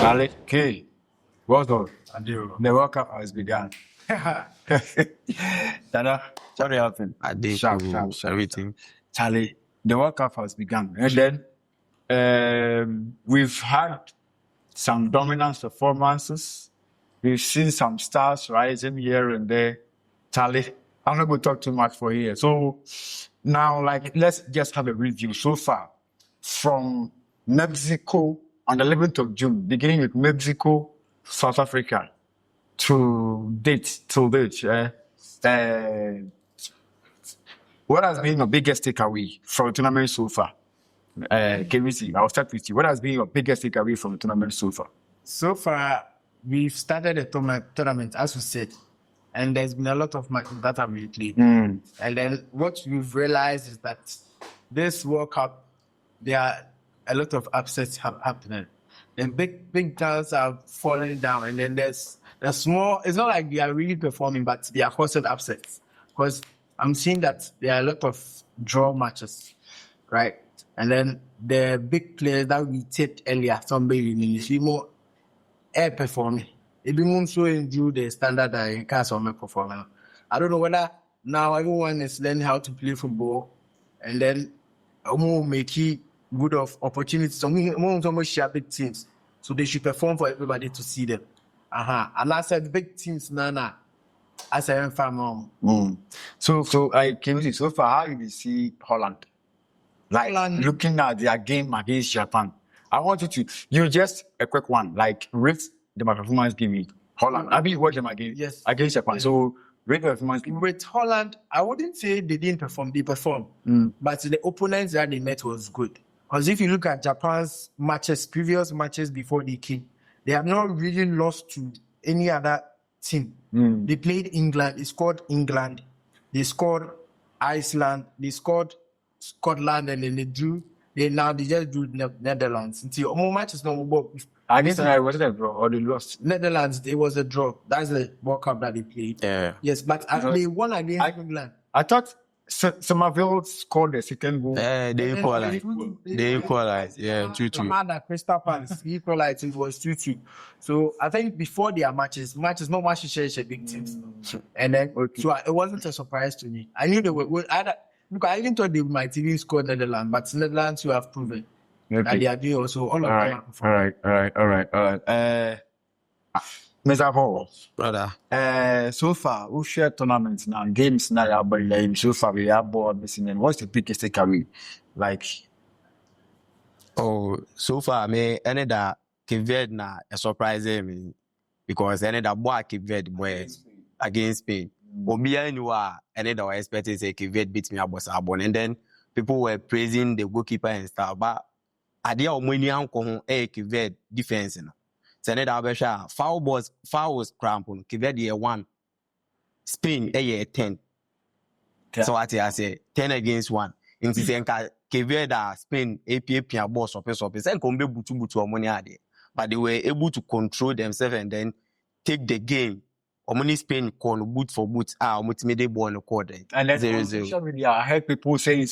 Charlie, K, what's up? Adeo. The World Cup has begun. Dada, what happened? Sharp. Everything. Charlie, the World Cup has begun. And then we've had some dominant performances. We've seen some stars rising here and there. Charlie, I'm not going to talk too much for here. So now, let's just have a review so far from Mexico on the 11th of June, beginning with Mexico, South Africa, till date. What has been your biggest takeaway from the tournament so far? Can we see? I'll start with you. What has been your biggest takeaway from the tournament so far? So far, we've started the tournament, as we said, and there's been a lot of matches that have been played. And then what we've realized is that this World Cup, there are a lot of upsets happening. And big guys are falling down, and then there's small. It's not like they are really performing, but they are causing upsets. Because I'm seeing that there are a lot of draw matches, right? And then the big players that we taped earlier, somebody in more air performing. It be more so into the standard that in case of performing. I don't know whether now everyone is learning how to play football, and then more make it good of opportunities. Some share big teams, so they should perform for everybody to see them. And I said big teams, Nana. I said, So I came to so far. How do you see Holland? Looking at their game against Japan, I want you just a quick one, rate the performance game Holland. I mean, watch them against Japan. Yes. So rate the performance game. With Holland, I wouldn't say they didn't perform. They performed, but the opponents that they met was good. Because if you look at Japan's previous matches before they came, they have not really lost to any other team. They played England. They scored England. They scored Iceland. They scored Scotland, and then they just drew Netherlands. Until all matches no more. I guess was it a draw or they lost? Netherlands, it was a draw. That's the World Cup that they played. Yeah. Yes, but they won against England. I thought Somerville scored the second goal. They equalized. Yeah, 2-2. Crystal Palace equalized. It was 2-2. So I think before their matches, not much to share big teams. And then so it wasn't a surprise to me. I knew they were good. I even thought they might even score Netherlands, but Netherlands you have proven that they are doing also all of them. All right. Mr. Paul, brother. So far, we share tournaments now, games now, but so far we have ball missing. And what's the biggest takeaway? So far, me any that Kived na a surprise me because any that boy Kived boy against Spain. Obia knew any that were expecting say Kived beat me up and then people were praising the goalkeeper and stuff. But I did many uncle Kived defense. Seneda foul was crampon. Kived 1. Spain 10. So what I say 10 against 1. In Senka Kived Spain APA boss of and come butu money. But they were able to control themselves and then take the game. Omoni Spain call boot for boot. Multimedia ball on the court. And then on social media, I heard people saying,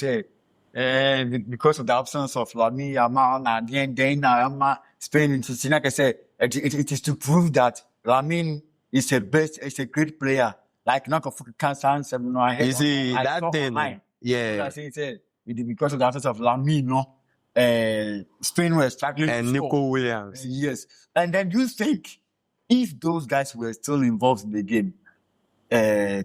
because of the absence of Lami, Yama, Spain, like I said, it is to prove that Lamin is a great player. Like not of cancer. You see that thing? Yeah. Because of the absence of Lamin, Spain was struggling. And Nico Williams. Yes. And then you think if those guys were still involved in the game,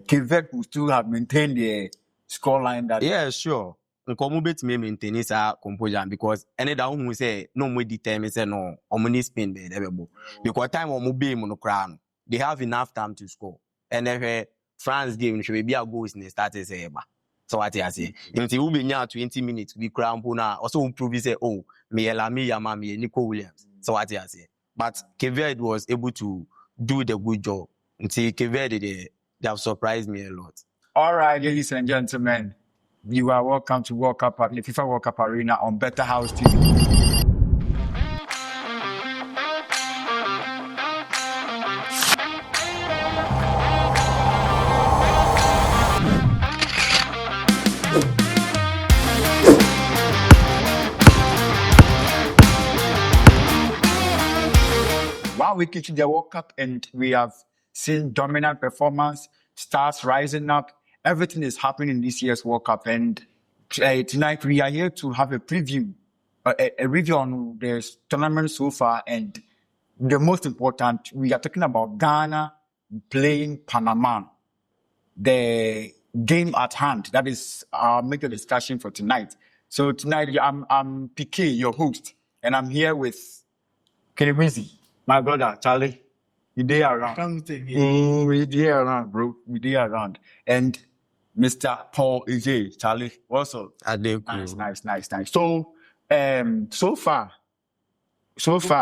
Quebec would still have maintained the scoreline that. Yeah, sure. Nkomubet me maintain his composure because any that who say no more determined say no omni Spain be devil because time omu be no crown they have enough time to score and if France game should be a goals in the start say so what I say until we be near 20 minutes we crown na also improve say oh me Elami Yama me Nico Williams so what I say but Keved was able to do the good job until Keved they have surprised me a lot. All right, ladies and gentlemen. You are welcome to World Cup at the FIFA World Cup Arena on Better House TV. 1 week into the World Cup, and we have seen dominant performance, stars rising up. Everything is happening in this year's World Cup, and tonight we are here to have a preview, a review on the tournament so far, and the most important, we are talking about Ghana playing Panama. The game at hand. That is our major discussion for tonight. So tonight, I'm PK, your host, and I'm here with Kenny, my brother, Charlie. We there around. Come to me. We there around, bro. We there around. And Mr. Paul EJ, Charlie. What's up? Nice. So, so far,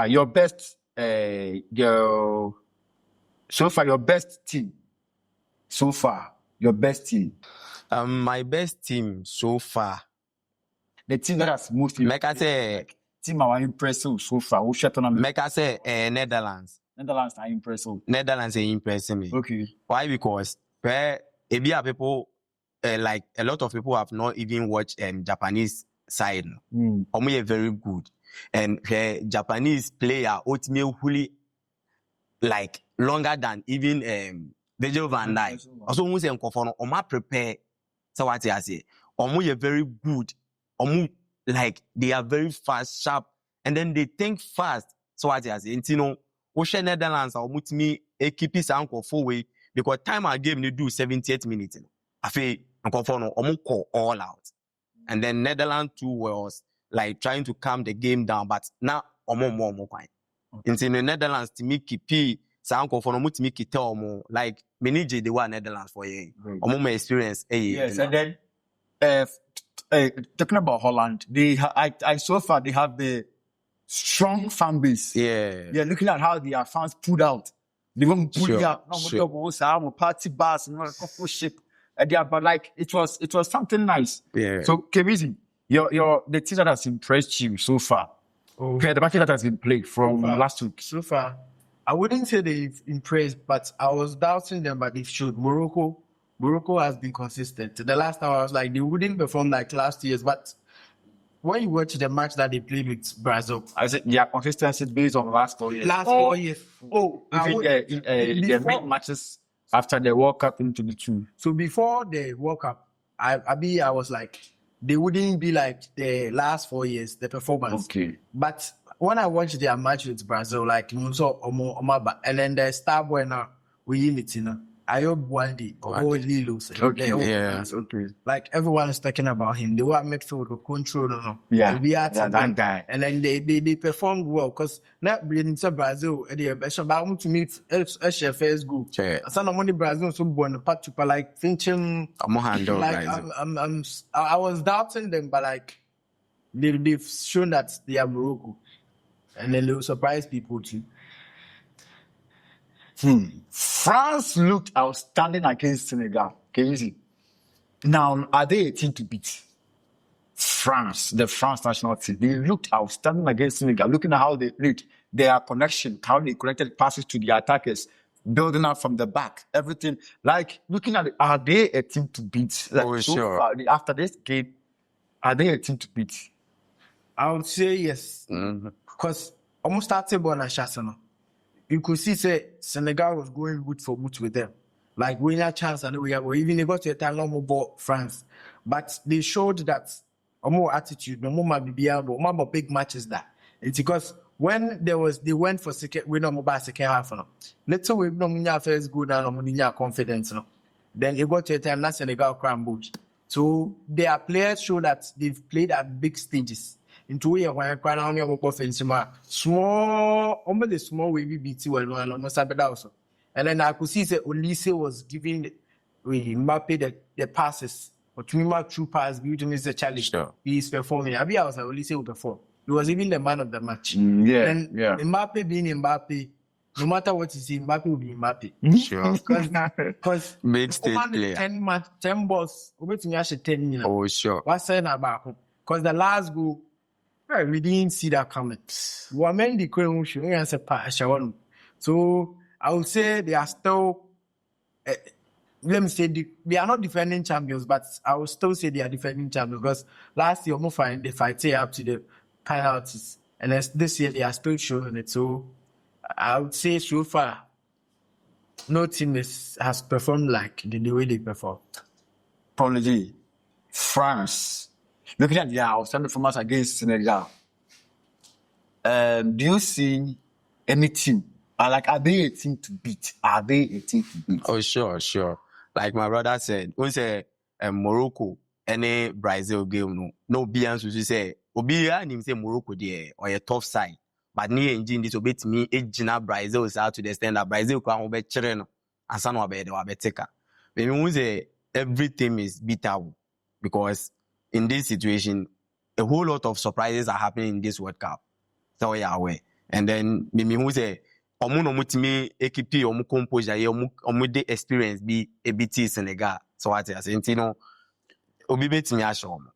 your best, your best team. So far, your best team. My best team so far. The team that has most Make I say, team are impressive so far. Who shut on make I say Netherlands. Netherlands are impressive. Netherlands is impressing me. Okay. Why? Because people like a lot of people have not even watched Japanese side. Are very good, and Japanese player ultimately like longer than even Virgil van Dijk. Also, we say Omo prepare. So what I say, Omo very good. Omo like they are very fast, sharp, and then they think fast. So what I say, you know, Ocean Netherlands are mutimi keep his uncle full way because time our game they do 78 minutes. I feel Omo call all out, and then Netherlands too was like trying to calm the game down, but now Omo quite. In the Netherlands to me keep uncle for mutimi kite Omo like manage the one Netherlands for you. Omo my experience. Yes, and then talking about Holland, I so far they have the strong fan base. Yeah, looking at how their fans pulled out. They won't pull you out. Sure. Party bars and couple ship. But like it was something nice. Yeah. So Kemizi, the team that has impressed you so far. Okay, the match that has been played from last week. So far, I wouldn't say they've impressed, but I was doubting them, but they showed. Morocco has been consistent. The last time I was like, they wouldn't perform like last year's, but when you watch the match that they played with Brazil, I said, consistency based on last 4 years. Last 4 years. The main matches after the World Cup into the two. So before the World Cup, I was like, they wouldn't be like the last 4 years, the performance. Okay. But when I watched their match with Brazil, like Munso Omaba, and then the star boy now, we it, you know. I hope one day, only lose. Okay. Yeah. Okay. Like everyone is talking about him. They want midfield to control, no. Yeah. That guy. And then they performed well because not bringing to Brazil. They but I want to meet first group. Sure. Some of money Brazil so born part to like thinking. I was doubting them, but like they've shown that they are Morocco, and then they will surprise people too. France looked outstanding against Senegal. Can you see? Now, are they a team to beat? France, the France national team, they looked outstanding against Senegal. Looking at how they played, their connection, how they connected passes to the attackers, building up from the back, everything. Like, looking at it, are they a team to beat? Like, sure. Far, after this game, are they a team to beat? I would say yes. Because almost started on a Chassano. You could see say Senegal was going boot for boot with them. Like we had a chance and we even they got to a time no more ball France. But they showed that more attitude, no more more big matches that. It's because when they went for second we no more by second half no. Let's say we no more first good and no more confidence no. Then it got to a time that Senegal crumbled. So their players show that they've played at big stages. Into a when I only small, almost the small wavy BT well, almost also. And then I could see that Olise was giving Mbappe the passes, but to me, true pass, beauty is the challenge. Sure. He is performing. I was like, Olise will perform. He was even the man of the match. And Mbappe being Mbappe, no matter what you see, Mbappe will be Mbappe. Sure. Because mid state player. 10 balls, over to me, 10 minutes. Oh, sure. What's saying about him? Because the last goal, we didn't see that coming. So I would say they are still, let me say, they are not defending champions, but I would still say they are defending champions because last year, they fight up to the penalties. And this year, they are still showing it. So I would say so far, no team has performed like the way they perform. Apology. France. Looking at their outstanding performance against Senegal, do you see any team? Are they a team to beat? Are they a team to beat? Oh, sure. Like my brother said, when say Morocco, any Brazil game, no beyond to say, Obia and him say Morocco there or a tough side. But near engine this obey me, Ejina Brazil is out to the extent that Brazil can obey children and son of a taker. Maybe we say every team is beatable because in this situation, a whole lot of surprises are happening in this World Cup. So yeah, away. And then maybe we say, omu mutimi equipe omu composure ye omu de experience bi ebiti Senegal. So what I say, you know, obi betimi asho omu.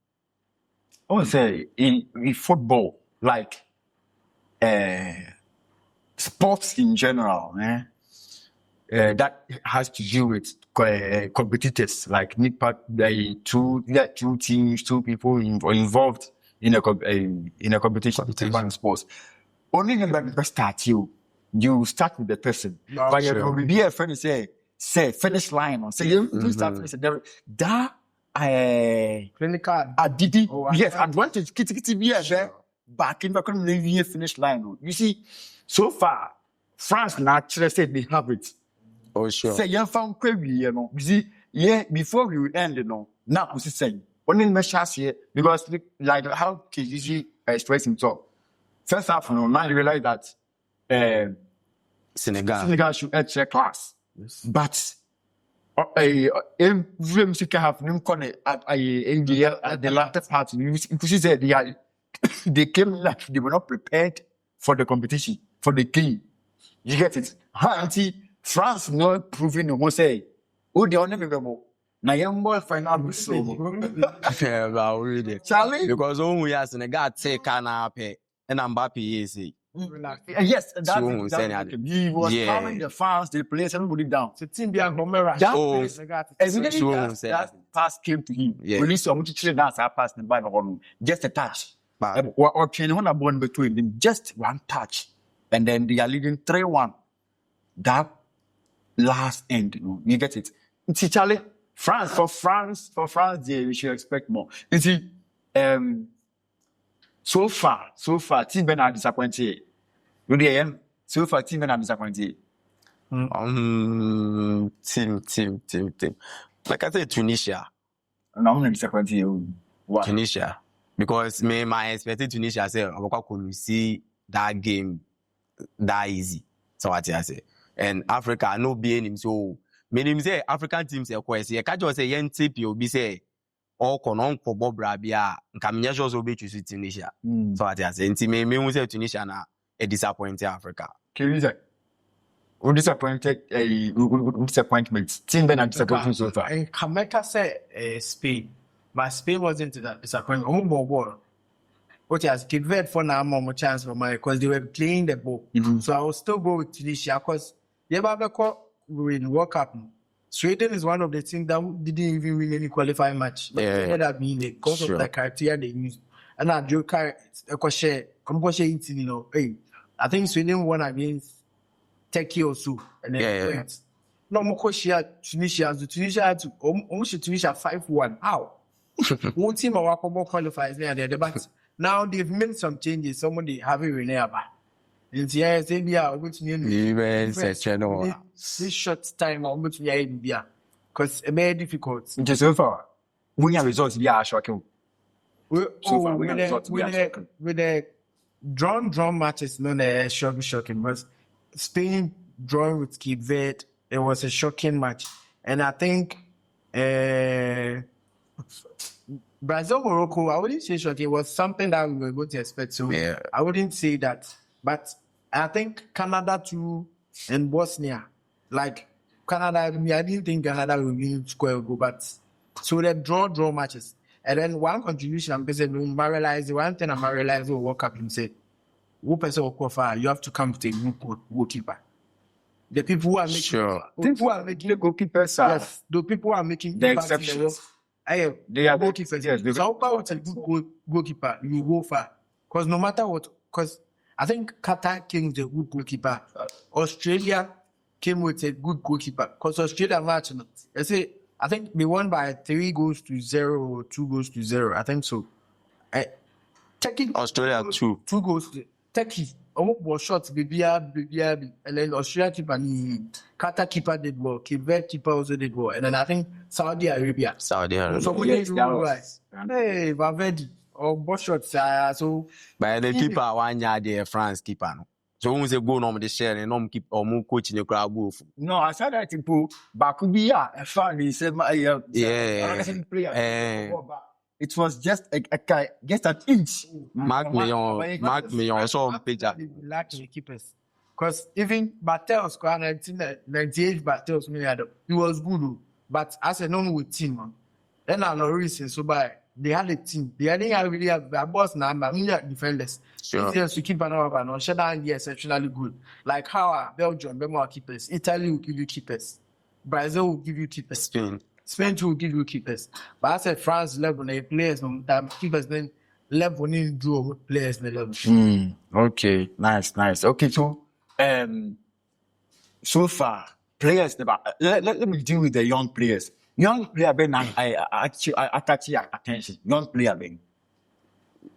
I would say in football, like sports in general, that has to do with competitors. Like two teams, two people involved in a competition in sports. Only when you start, you start with the person. But you will be a friend say finish line or say you start finish that Clinical. Didi, yes, advantage. Kitty be there back in the finish line. You see, so far, France naturally said they have it. Oh sure. Say you found query, you see, before we end, now we say only measures here because like how KGG express himself. First half, now you realize that Senegal should extra class, but every music have no connect at the latter part. You see that they came like they were not prepared for the competition, for the game. You get it? France not proving no more say, oh, the only people. Now, young boy final so. Charlie, because when we are Senegal take canapé and Mbappe is yes, that's So, exactly. He was calming the fans, the players, everybody down. So team be agglomerated. Evidently, So, that pass came to him. Yeah. Release some that's our pass the ball, just a touch. Or can one born between them, just one touch, and then they are leading 3-1. That last end, you get it. See, Charlie, for France, we should expect more. You see, so far, team Ben are disappointed. So far, team Ben are disappointed. Team. Like I said, Tunisia. And I'm not disappointed. Why? Tunisia. Because my expected Tunisia say I could see that game that easy. So what I say. And Africa no being him so many say African teams are quite say catch us say yen tip you be say all konon for Bob Rabia nkamnya shows will be choose Tunisia. So what I say nti me say Tunisia na a disappointed Africa. Kiriza. Who disappointed disappointment. Team Ben are disappointed so far. And Kameka said Spain, but Spain wasn't that disappointment. What has Cape Verde for now more chance for my because they were playing the ball. So I will still go with Tunisia because they have in World Cup. Sweden is one of the teams that didn't even win any qualifying match. But they ended up being because of the criteria they used. And now Joe share, I think Sweden won against Turkey or so. And then no more Tunisia had to almost Tunisia 5-1. How? One team of our qualifiers there, but now they've made some changes. Somebody have it renewed. In the years, they are going to this short time, I'm going to India because it's very difficult. Just so far, winning results be shocking. With the drawn matches, no, shocking. But Spain drawing with Cape Verde, it was a shocking match, and I think Brazil, Morocco, I wouldn't say shocking. It was something that we were going to expect. So I wouldn't say that. But I think Canada too and Bosnia, like Canada, I didn't think Canada would win square goal, but so they draw matches. And then one contribution, I'm basically realize the one thing I realized will World Cup and say, who person will qualify, you have to come to a new goalkeeper. The people who are making people are making the goalkeepers yes, the people who are making the exceptions. They are goalkeepers. Yes, so about a good goalkeeper, you go far. Because no matter what, because I think Qatar came with a good goalkeeper. Australia came with a good goalkeeper. Because Australia match, I think they won by 3-0 or 2-0. I think so. Turkey, Australia 2. 2 goals to Turkey. Was shots, baby, and then Australia keeper, Qatar keeper did well, Cape Verde keeper also did well, and then I think Saudi Arabia. Saudi So Arabia. we Yes, did that well, was- guys. Hey, Valverde or both shots. So But the keeper one year the France keeper no. So when say go no the share and no keep or coach in the crowd move. No, I said that people Bakubiya, a fan, he said, Yeah. Eh. It was just an inch. Mark me on some picture. lack the keepers. Because even Bartels scored 1998 Bartels, he was good, but as a normal with team, man. Then I know reason so by they had a team. They didn't really have a boss number, only defenders. Sure. Easier to keep another no shut down here exceptionally good. Like how Belgium, more keepers, Italy will give you keepers, Brazil will give you keepers. Spain will give you keepers. But I said France level, they players on time keepers then level need to do players in the level. Okay, nice. Okay, so far players never. Let me deal with the young players. Young player Ben, I catch your attention. Young player Ben.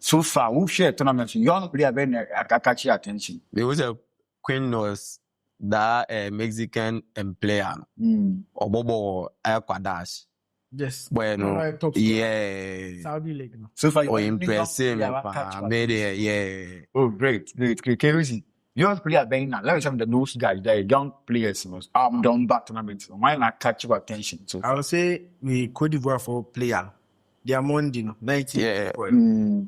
So far, who share tournaments? Young player Ben, I catch your attention. There was a Queen was that Mexican player. Obobo Ecuador. Yes. Bueno, Alright, top yeah. Saudi League. No. So far, Or young impressive, player, catch your made attention. it, yeah. Oh, great. Easy. Young player Ben now. Let me tell you the news guys. The young players was done back tournaments. Why not catch your attention? So I would say we Cote d'Ivoire for player. Diamondi, no, 19. Yeah.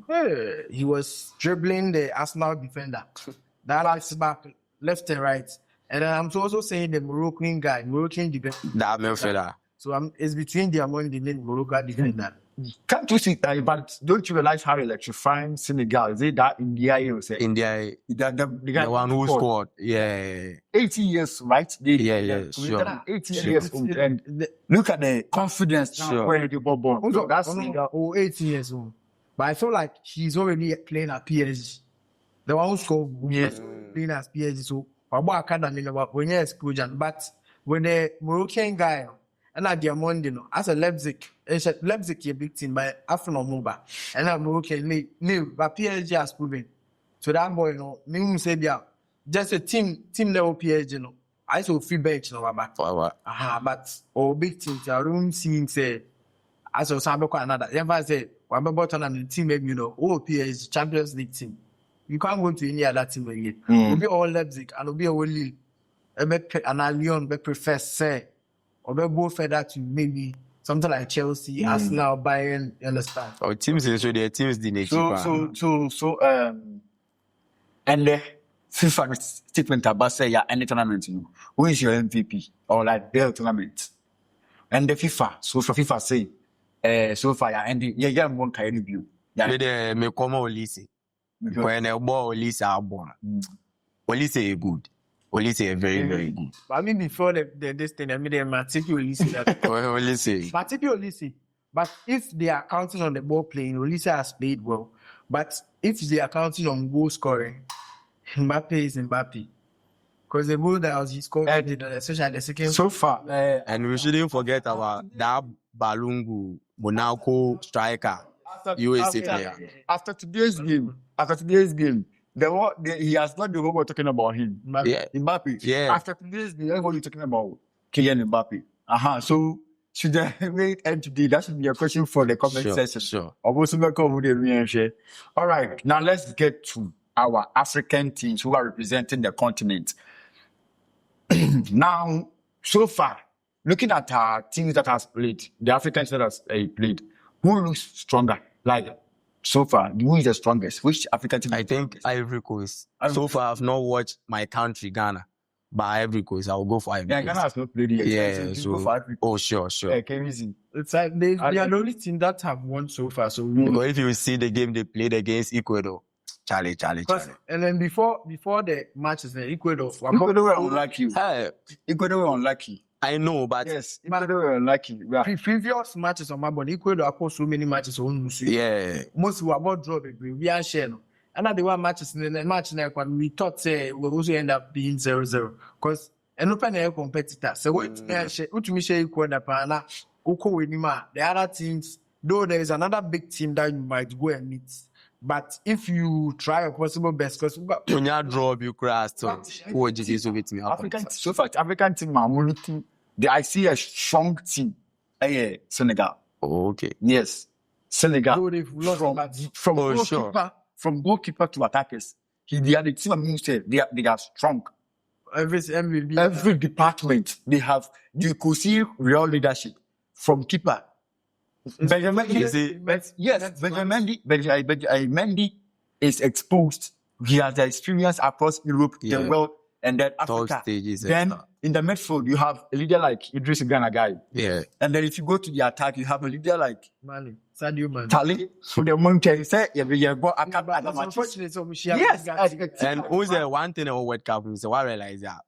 Hey, he was dribbling the Arsenal defender. That left back, left and right. And then I'm also saying the Moroccan defender. That midfielder. So it's between Diamondi and Moroccan defender. can't you see that? But don't you realize how electrifying Senegal is? It that India you say India, the guy the one who scored. Yeah. 80 years, right? Yeah, sure. 80 years old. And look at the confidence now Sure. where the ball. So that's Oh, 18 years old. But I feel like he's already playing at PSG. The one who scored playing at PSG. So, about academy, when you're explosion. But when the Moroccan guy, and at Diamondi, no, as a Leipzig is a big team, but after no move. And I'm Moroccan, but PSG has proven. So that boy, me say, yeah, just a team level PSG, no. I saw free bench, no, but but big teams, I don't see say, as a sample another. If I say, I'm about to team, maybe PSG Champions League team. You can't go to any other team again. It'll be all Leipzig and it'll be all Lille. And Lyon, be prefer say, or be go further to maybe something like Chelsea, Arsenal, Bayern. You understand? Or teams, so their teams didn't and the FIFA statement about say yeah any tournament, who is your MVP or like their tournament? And the FIFA, so for FIFA say, so far yeah, and yeah, one kind of view. Yeah, me come Olise. When a ball Olise are born. Olise is good. Olise is very, very good. But I mean, before this thing, I mean, they particularly see that. Olise. Particularly see. But if they are counting on the ball playing, Olise has played well. But if they are counting on goal scoring, Mbappe is Mbappe. Because the goal that he scored, especially the second. so far, And we shouldn't forget about that Balungu, Monaco striker, USA player. after today's game, he has not the robot talking about him. Yeah. Mbappe. Yeah. After today's game, everybody talking about Kylian Mbappe. So should the rate end today? That should be a question for the comment section. Sure. All right. Now let's get to our African teams who are representing the continent. Now, so far, looking at our teams that has played, the African teams that has played, who looks stronger? Like, so far, who is the strongest? Which African team? I think Ivory Coast. So far, I've not watched my country, Ghana. But Ivory Coast, I will go for Ivory Yeah, Coast. Ghana has not played yet. Yeah, so go for Africa. oh, sure. Easy. It's like they are the only team that have won so far. So Because if you see the game they played against Ecuador, Charlie. and then before the matches, the Ecuador Ecuador were unlucky. Hey, Ecuador were unlucky. I know, but Yes, Ecuador were unlucky. Yeah. previous matches on my body, Ecuador have so many matches on. yeah, Most were about draw, we are sharing. Another one matches in the match next one, we thought say will also end up being 0-0 because an open air competitor. So what me say equal the pana Oko Winima, the other teams, though there is another big team that you might go and meet. But if you try your possible best, because When you draw you crash, so what did you do with me? African team, I'm looking. I see a strong team. Senegal. Oh, okay. Yes, Senegal. though they've lost, From Oh, goalkeeper, sure. from goalkeeper to attackers, they are the team. I mean, they are strong. Every department they have. You could see real leadership from keeper. Benjamin Mendy is exposed. He has the experience across Europe, the world, and then Africa. Stages Then in the midfield, you have a leader like Idris Gana guy. Yeah. And then if you go to the attack, you have a leader like Sadio Mane. Tali. So the mountain say, yes. And who's the one thing about World Cup? So I realize that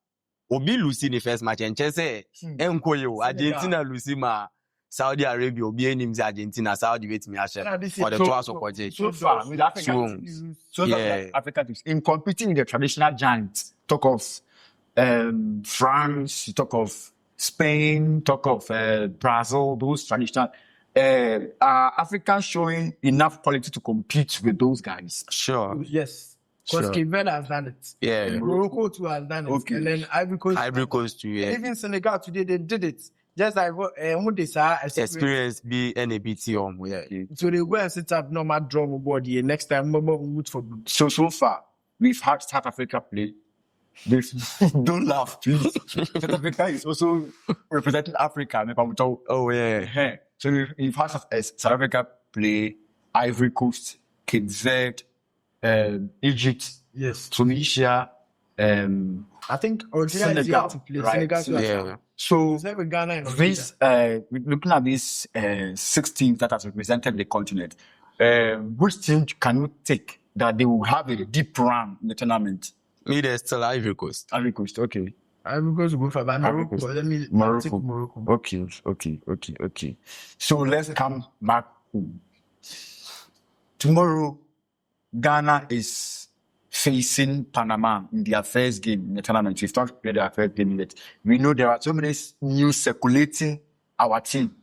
Obi Lucy in the first match and Chese Enkoyo Argentina Lucy ma Saudi Arabia Obi enim Argentina Saudi wait me ashe for the tour support. So far with Africa, Africa in competing in the traditional giants. Talk of France, talk of Spain, talk of Brazil. Those traditional Africans showing enough quality to compete with those guys. Sure. Yes. Because Cape Verde has done it. Yeah. Morocco too has done it. Okay. And then Ivory Coast too, yeah. Even Senegal today, they did it. Just like who they saw Experience be NABT yeah. So they go and set up normal drum board here. Next time, Momo will root for good. So far, we've had South Africa play. Don't laugh, please. South Africa is also representing Africa. Oh, yeah. So we've had South Africa play, Ivory Coast, Cape Verde, Egypt, Yes. Tunisia, I think Algeria is Senegal, yet to play. right? Senegal too has Yeah. done. So It's like Ghana and this, looking at these 6 teams that has represented the continent, which team can you take that they will have a deep run in the tournament? Me, there's still Ivory Coast. Ivory Coast, okay. I'm going to go for Morocco. Coast. Let me Morocco. take Morocco. Okay. So let's come back home. Tomorrow, Ghana is facing Panama in their first game in the tournament. We've not played their first game yet. We know there are so many news circulating our team.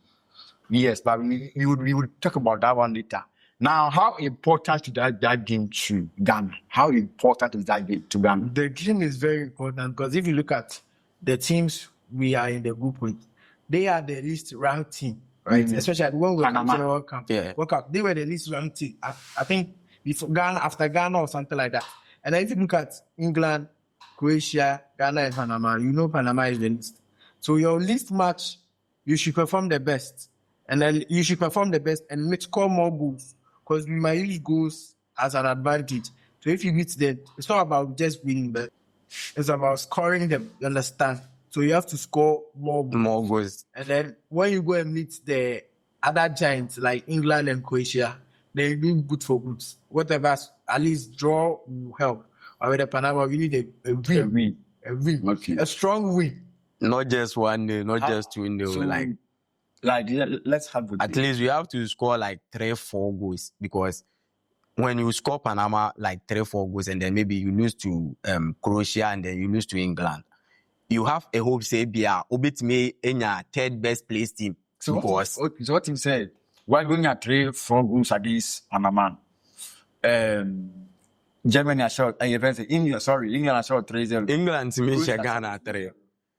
Yes, but we will talk about that one later. Now, how important is that game to Ghana? How important is that game to Ghana? The game is very important because if you look at the teams we are in the group with, they are the least ranked team, right? Mhm. Especially when we were Panama. in the World Cup. Yeah. World Cup, they were the least ranked team. I think before Ghana, after Ghana or something like that. And then if you look at England, Croatia, Ghana, and Panama, you know Panama is the least. So your least match, you should perform the best, and then you should perform the best and score more goals. Because we might use goals as an advantage. So if you beat them, it's not about just winning, but it's about scoring them. You understand? So you have to score more goals. More goals. And then when you go and meet the other giants like England and Croatia, they do good for goods. Whatever, at least draw will help. Or with the Panama, we need a win. A win. Okay. A strong win. Not just 1-0, not just 2-0. So, let's have At least we have to score like 3-4 goals because when you score Panama like 3-4 goals and then maybe you lose to Croatia and then you lose to England, you have a hope say Bia obit me in your third best place team. So because what he said, we're going at 3-4 goals against Panama. Germany are short. England are short 3-0. England to me Ghana 3.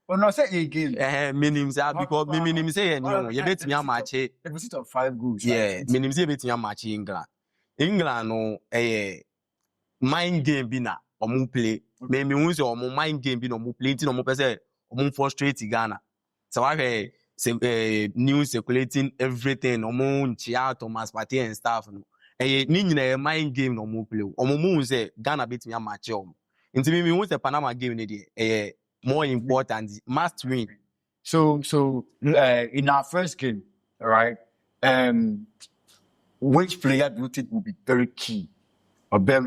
Oh no, say again. Minim say because minim say you bet me a match. Deficit of 5 goals. Yeah, right? minim say bet me a match England. England no mind game bi na omo play. Me hu say omo mind game bi na omo play tin omo pese omo frustrate Ghana. So I news circulating everything omo nchia Thomas Partey and stuff no. Ni nyina mind game no omo play. Omo mu say Ghana bet me a match omo. Nti me hu say Panama game ni dey more important, must win. So in our first game, right? Which player do you think will be very key? Or That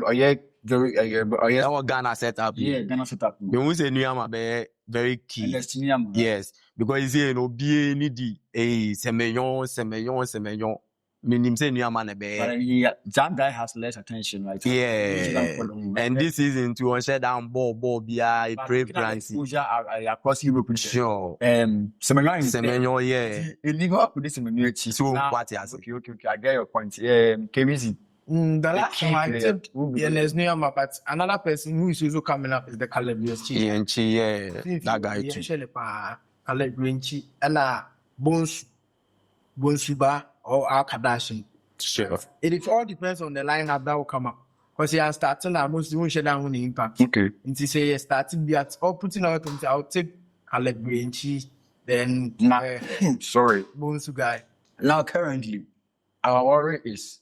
was Ghana set up. Yeah, Ghana set up. Me who say Niyama be very key. Yes, because you say no be any di Semenyo. minim say new man be. That guy has less attention, right? Yeah. And this season to on shut down ball be a pray brancy. Exposure across Europe. Sure. Semenyo, yeah. Illegal with this Semenyo. So what yes. Okay. I get your point. KBZ. The last key time I player. tipped there's no but another person who is also coming up is the Caleb USG. Yeah, that guy too. Caleb Grinchi and Bonsuba or Al-Kardashian. Sure. It all depends on the lineup that will come up. Because he has started now, most won't share down on the impact. Okay. And to say starting be at all putting out, I'll take Caleb Grinchi, then sorry. Bonsu guy. Now currently, our worry is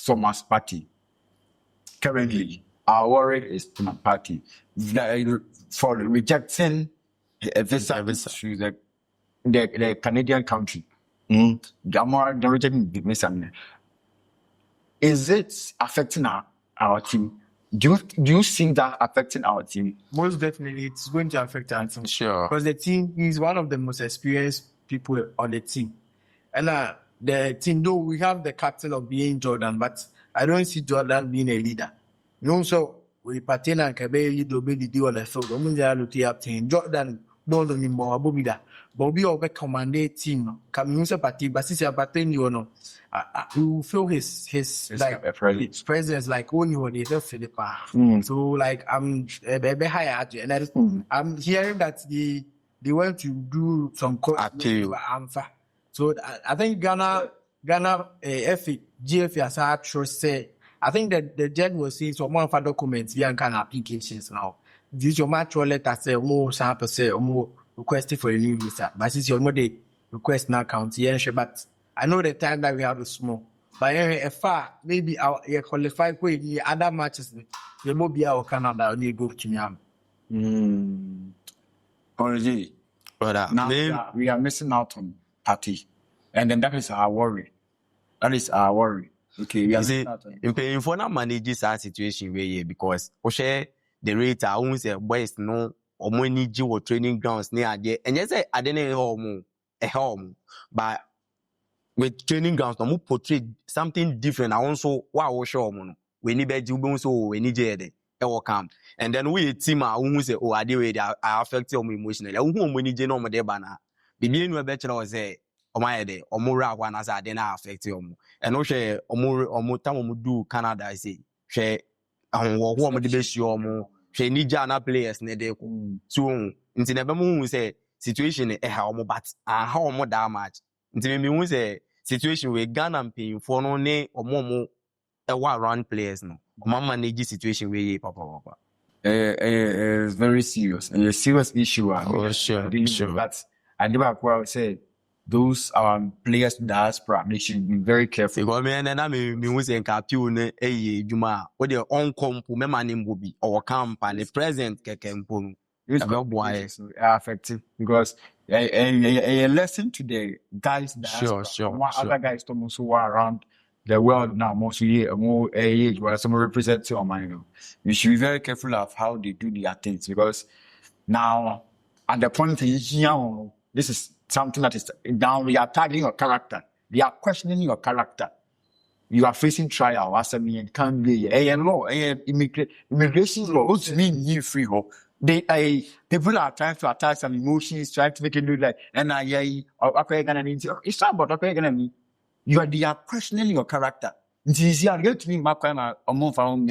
Thomas Party. Currently, our worry is Thomas Party. For rejecting a visa to the Canadian country. The rejecting the visa. Is it affecting our team? Do you think that affecting our team? Most definitely, it's going to affect our team. Sure. Because the team is one of the most experienced people on the team. And the team, though we have the captain of being Jordan, but I don't see Jordan being a leader. You know, so we partner and Kabe do be the deal on the field. Jordan don't anymore about me that. But we all command a team. Come use a party, but since you're partnering, you know, you feel his like presence, like when you are the Philippa. So like I'm a baby high and I'm hearing that they want to do some answer. So I think Ghana GF has trust say. I think that the judge was saying some more of documents via kind of applications now. This your match letter say more sample say more requesting for a new visa. But since you're not the request now count but I know the time that we have is small. But if far maybe our qualify for the other matches, there will be our Canada only go to me. Already. But now we are missing out on party. And then that is our worry. That is our worry. Okay, we are missing out on it. If you not manage that situation where because share the rate I won't say boys no or money or training grounds near there. And yes, I didn't home. But with training grounds, no portray something different. I also wow show we need bed you so we need it. Come. And then we team who say, oh, I did I affect you emotionally. Who we need no more debana. The being a bachelor say, oh my day, or more one as I didn't affect you. And no share or more time do Canada, I say. Share what the best you more. She need Jana players ne de so nti na be mu say situation e ha omo but how omo that match nti me hu say situation we Ghana paying for no ne omo e wa around players no omo manage situation we papa it's very serious and a serious issue. Sure. But I never say those players diaspora, they should be very careful. Because me and me say captain juma what the on me man will be or camp and the present kekempo it's effective because a lesson to the guys diaspora. Sure. Other guys who are around the world now mostly more age where some represent on my you should be very careful of how they do their things because now at the point this is something that is now we are tagging your character. They are questioning your character. You are facing trial. As I mean, it can't be a law, immigration law. What mean you free hope? People are trying to attack some emotions, trying to make it look like it's not about they are questioning your character. It's easier to get to me back when I'm more found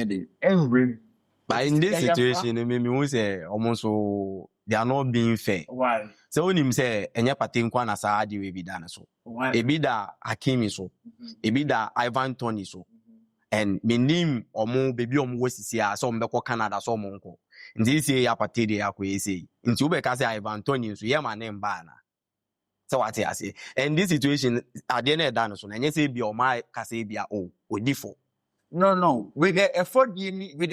but in this situation, me say almost so they are not being fair. Why? So when him say enya patin kwa na saadi we be done so. Ebi da Hakimi so. Ebi da Ivan Toney so. And me name omo baby omo wesisi a so mbeko Canada so omo nko. Nti say ya pati de akwa say. Nti ube ka say Ivan Toney so ye ma name ba na. So what I say. And this situation at the end of done so na nye say bi o ma ka say bi a odifo. No. We get effort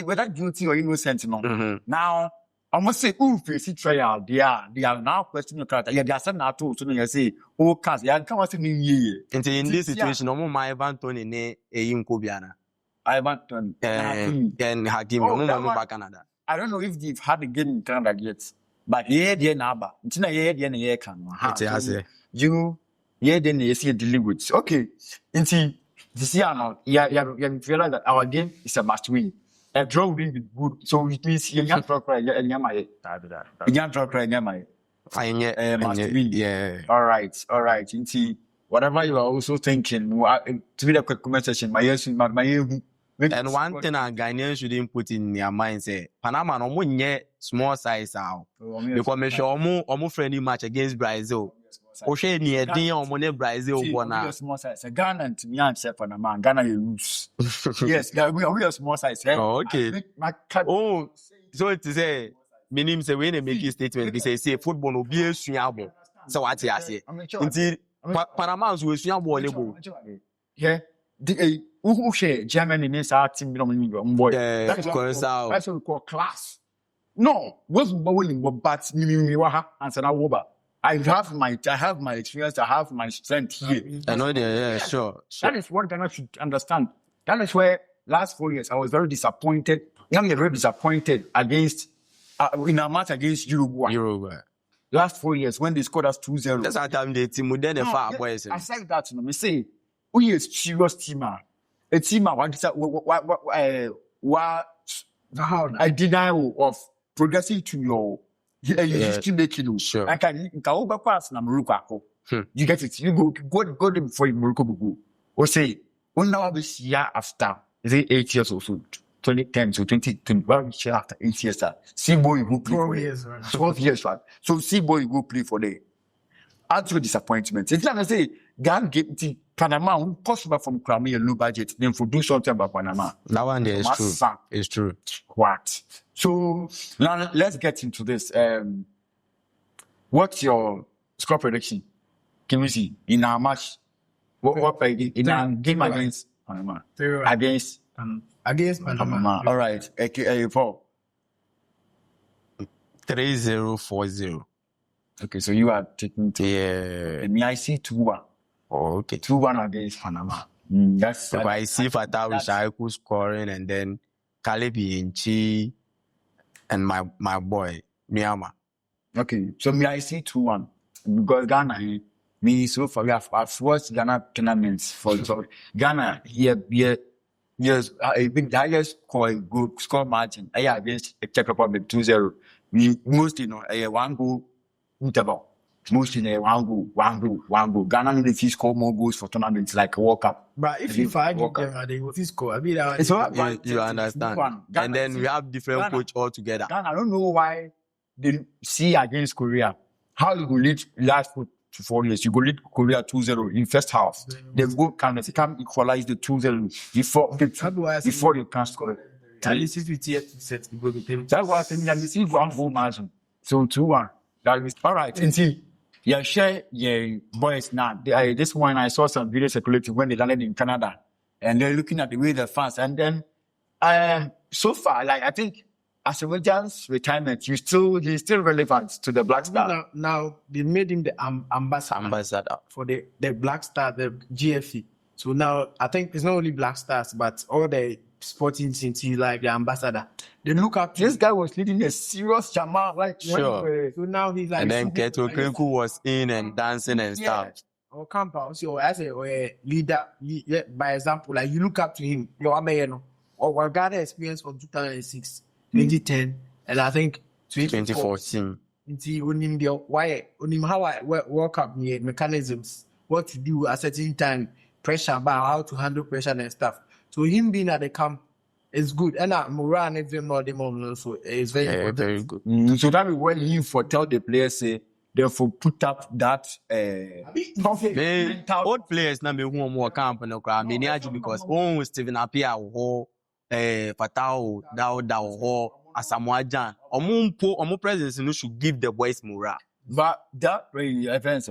whether guilty or innocent no. Now I must say, face trial. They are now questioning your character. Yeah, they are saying that too. So you say, oh, cause yeah, come on, say me. In this situation, no my Ivan Toney ne Kobiana. Ivan Toney and Hakim, no back Canada. I don't know if they've had a game in Canada yet, but yeah, dear Naba. It's not yeah, can. You, yeah, then you see a delivery. Okay, and see this year now, you realize that our game is a must win. A draw will be good. So it means you can't draw cry and yamai. You can't draw cry and yamai. Must win. Yeah. All right. Inti, whatever you are also thinking, to be the quick comment session, my yes, my And one thing a Ghanaians shouldn't put in their mind say Panama no more small size out. Because me sure omo friendly match against Brazil. Oshe ni edin omo ne Brazil bona. Small size. Ghana and me and Panama. Ghana you lose. Yes, we are small size. Oh, okay. Oh, so it say meaning say when they make a statement they say football no be sunyabo. So what you say? Until Panama so sunyabo lebo. Yeah. Who share Germany in our team? Boy, that's what we call class. No, wasn't bowling, but answer that. I have my experience. I have my strength here. I know that. Yeah, sure. That is what Ghana should understand. That is where last 4 years I was very disappointed. I'm very disappointed against in our match against Uruguay. Last 4 years when they scored us 2-0. That's how time the team then far boys. I said that to me. Say we is serious teamer. A teamer what I deny of progressing to your history making. Sure. I can over pass na Morocco. You get it. You go there before Morocco go. Or say when now this year after is it 8 years or so 2010 to 2020 after 8 years see boy who play 12 for years, them. right? 12 years right. So see boy who play for them. Actual disappointment. It's not say Ghana get Panama possible from Crimea a low budget. Then for do something about Panama. That one there is true. It's true. What? So now let's get into this. What's your score prediction? Can we see in our match? What in our game against Panama? Against Panama. All right. Okay, 3040. Okay, so you are taking two. Yeah. And me, I see 2-1. Oh, okay. 2-1 against Panama. That's So I see Fatah with Shaiku scoring and then Kalebi Inchi and my boy, Miyama. okay. So me, I see 2-1 because Ghana, me so far I've watched Ghana tournaments for so Ghana yes a big highest score margin. Against the Czech Republic 2-0. We mostly one goal interval. Mostly one goal. Ghana need to score more goals for tournaments like a World Cup. But if you find them, they will score. I mean, It's all You, right. you understand. And then we have different Ghana. coach altogether. Ghana, I don't know why they see against Korea. How you go lead last 4 years? You go lead Korea 2-0 in first half. They go come equalize the 2-0 before you can score. at least if you tear 2 sets, you go to them. That's why I think that you see one goal margin. So 2-1. That is all right. And see, yeah, share yeah boys now. This one I saw some videos circulating when they landed in Canada, and they're looking at the way the fans. And then, so far, like I think, as a Williams retirement, he's still relevant to the Black Star. Now they made him the ambassador for the Black Star, the GFE. So now I think it's not only Black Stars, but all the sporting teams like the ambassador. They look up to This guy was leading a serious jama, like Sure. So now he's like, And then Keto Krenku was in and dancing and stuff. or camper. So as a leader, by example, like you look up to him, or Ghana experience from 2006, 2010, and I think 2014. How I work up mechanisms, what to do at a certain time, pressure, about how to handle pressure and stuff. So him being at the camp is good. And Moran and them also is very Yeah, important. very good. So that is when he tell the players say therefore put up that Me, old players na me who more camp no cry. Me ni aju because Stephen Appiah ho, Fatah da ho, Asamoah Gyan. Omo presence no should give the boys morale. But that way, events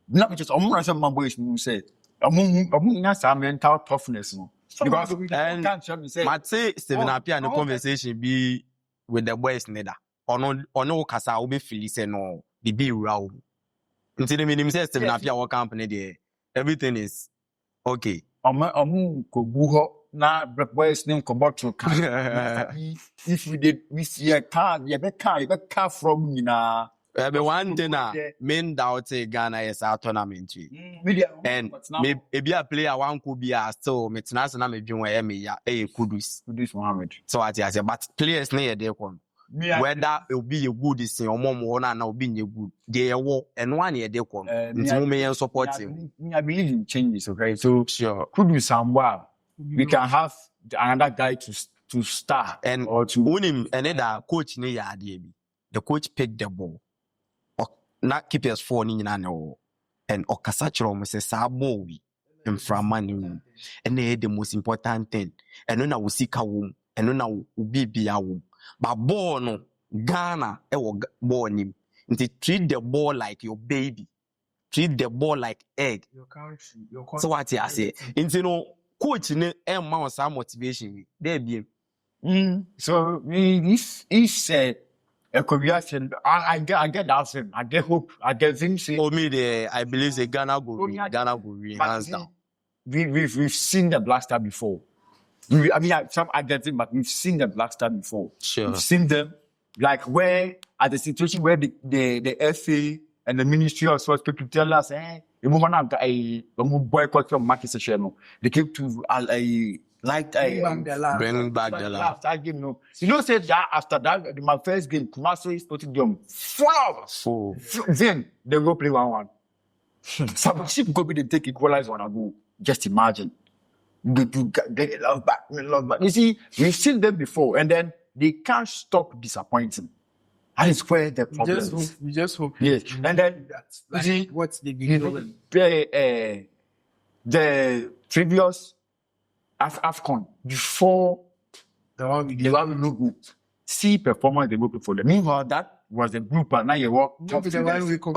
not just some boys who said some mental toughness. No. Because And can't tell me say Might say Stephen Appiah no conversation be with the boys neither. Ono kasa obi feel say no, the be raw. Until the minimum say Stephen Appiah work company there, everything is okay. omu ko buho na boys name come back to car. If we see a car, you be car from But one thing, main doubt Ghana is our tournament. And maybe a player one could be still Metnas and I'm doing a Kudus Mohammed. So I say, but players near their one. Whether it will be a good thing or more one will be a good. They walk and 1 year they come. It's supporting. I believe in changes, okay? So Sure. Kudus somewhere we can have another guy to start And or to win him another coach near the coach picked the ball. Or not keepers for Nino and Okasachro Mrs. Sabowi and from Manu. And they the most important thing. And then I will see Kawum and then I will be Biawum. But born Ghana, born him. And they treat the ball like your baby. Treat the ball like egg. Your country. So what I say, and you know, coach and some motivation. There be. So if a Korean, I get that thing. I get hope. I get things. For me, I believe the Ghana will win hands down. We've seen the Blaster before. I mean, I get it, but we've seen the Blaster before. Sure. We've seen them like where at the situation where the FA and the Ministry of Sports people tell us, the woman have a boycott from market session. They came to Bring back the last. That game, no. You know, said that after that, my first game, Kumasi started them 4 hours. Then they go play 1-1. Some sheep go be they take equalize on a go. Just imagine. They love back. You see, we've seen them before, and then they can't stop disappointing. That is where the problem is. We just hope. Yes, and then Like, what's the doing? The previous AFCON before The one we the get. one we look good. See performance they look for them. Meanwhile, that was the group, and now you walk. Not the one we come.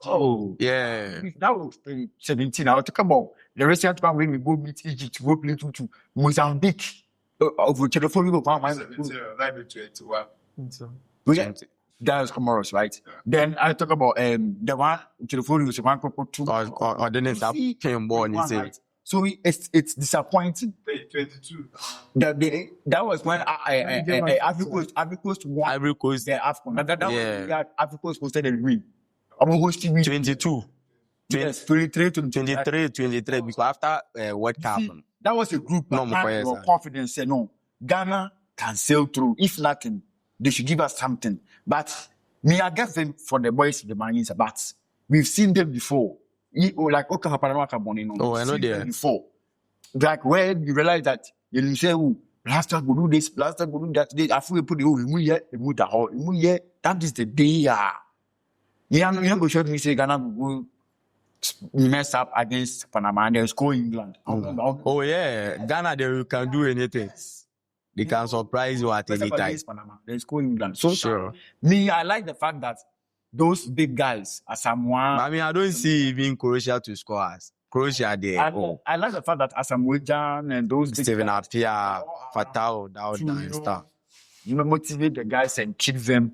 Oh, yeah. That was 2017. I was talking about the recent one when we go meet Egypt, go play to Mozambique. Over telephone, we go find that was Comoros, right? Then I talk about the one telephone was one couple two. Or the next up came born, he said. So it's disappointing. 22. That was when Ivory Coast won Ivory Coast, the AFCON. That Yeah. was Ivory Coast hosted and win. I'm hosting 22. Yes, 23 to 23, because after World Cup, that was a group No, that had your confidence. Say, no, Ghana can sail through. If nothing, they should give us something. But me, I guess them for the boys, the Marines, but we've seen them before. Like PANAMA WORLD Oh, I know they are. before. Like where you realize that you say, oh, Blaster go do this, Blaster go do that. After we put the that is the day. You go show me say Ghana will mess up against Panama and they'll score England. Oh yeah, Ghana they can do anything. They can surprise you at any time. Against Panama, they'll score England. So Sure. me, I like the fact that those big guys, Asamoah. I mean, I don't see even Croatia to score us. Croatia there. I like the fact that Asamoah and those big Steven guys, Appiah, Fatau, Dauda and stuff. motivate the guys and keep them,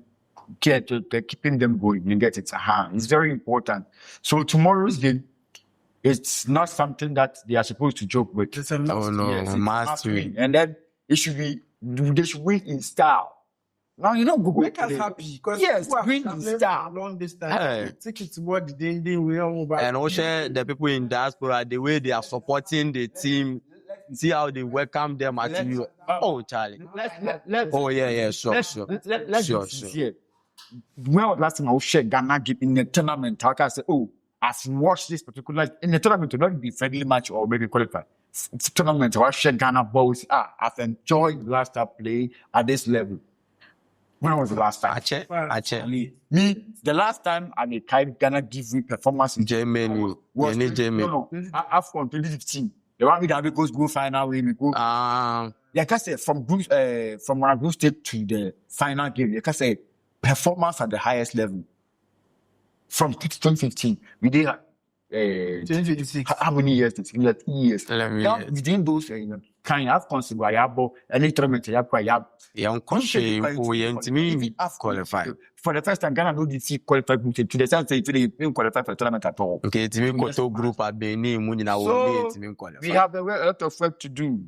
keeping them going. You get it. It's very important. So tomorrow's game, it's not something that they are supposed to joke with. It's a lot. Oh no, Yes, it's must win. and then they should win in style. Now you know go Make us happy. Yes, win in style. Long distance. Hey. Tickets what they we all about. And also the people in diaspora, the way they are supporting the team, see how they welcome them at you. Oh, Charlie. Let's Oh yeah, sure. let's be Sure. sincere. When was last time I was shared Ghana game in the tournament? I said, oh, I've watched this particular in the tournament to not be friendly match or maybe qualify. It's a tournament. I shared Ghana balls. I've enjoyed the last time play at this level. When was the last time? Ache. Me, the last time I made Ghana give me performance in Germany. was AFCON 2015. The one with Ivory Coast go final we go. Like I said, from when I go state to the final game, like I said, performance at the highest level. From 2015, we did 2026. how many years? 3 years. 11 Now, years. within those kind of consider any tournament you have Young country who yentimi qualify. For the first time, Ghana no did see qualify to the sense that they didn't qualify for the tournament at all. Okay, timi koto group at Benin munina So, will be timi qualify. we have a lot of work to do.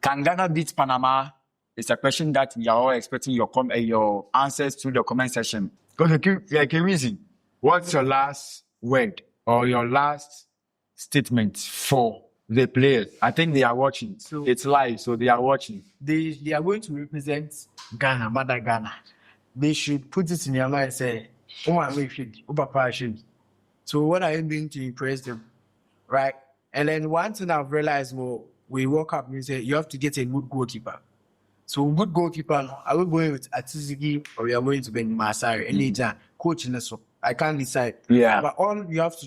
Can Ghana beat Panama? It's a question that you are all expecting your answers to the comment section. Like a reason. What's your last word or your last statement for the players? I think they are watching. So- It's live, so they are watching. They are going to represent Ghana, mother Ghana. They should put it in their mind and say, oh, I should, oh, Papa, I should. So what are you doing to impress them? Right? And then one thing I've realized, well, we woke up and we say, you have to get a good goalkeeper. So good goalkeeper, are we going with Atizigi or we are going to Ben Masari? Anytime, coach in the I can't decide. Yeah. But all we have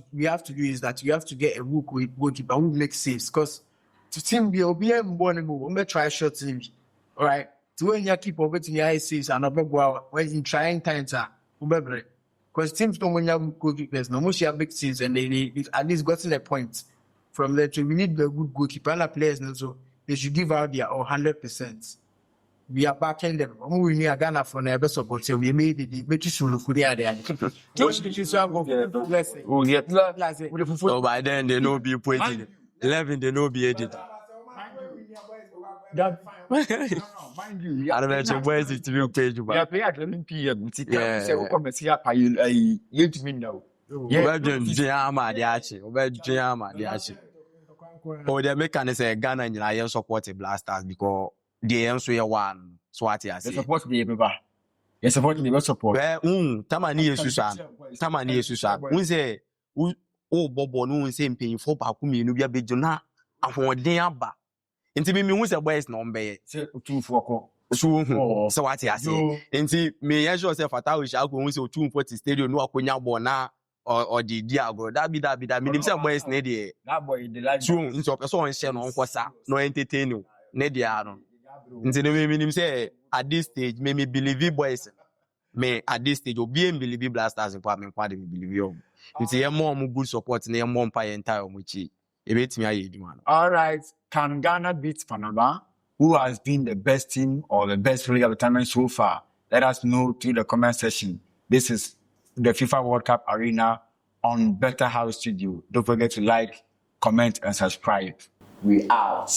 to do is that you have to get a good goalkeeper who makes saves. Because to team be born we try short team. All right. So when you keep over to your saves and when in trying times because teams don't when you have goalkeepers, no most you have big saves and they at least got to the point. From there to we need the good goalkeeper and the players now, so they should give out their 100%. We are backing them. We need Ghana for the best support. So we made it. Make sure look there. Oh, yeah. So by then they know be pointing. 11 they know be edit. Mind you, I don't know your boys it to be page we are playing at 11 p.m. Say, oh, come and see up. You to me now. Obedun Jama de achi. Obedun Jama de achi. Oh, the mechanic say Ghana and I support the Blasters because they also one. So what you They say? support the Eba. They support the support. Tamani Yesusan. We say, oh, Bobo, no same paying for Pakumi, no be a big jona. And for day aba. Inti me who say boys number. Say 2-4. So what you say? Inti me sure say Fata we shall go so 240 stadium no akonya bona or the Diago. That be me say boys ne dey. That boy the like. So into person on share no nkosa no entertain you. Ne dey no. Inti no me say at this stage me believe boys. Me at this stage obi believe Blasters in me kwa dey believe you. Inti ye more good support na ye more empire entire omuchi. E betimi aye eduma. All right. Can Ghana beat Panama, who has been the best team or the best player of the tournament so far? Let us know through the comment section. This is the FIFA World Cup Arena on Better House Studio. Don't forget to like, comment, and subscribe. We out.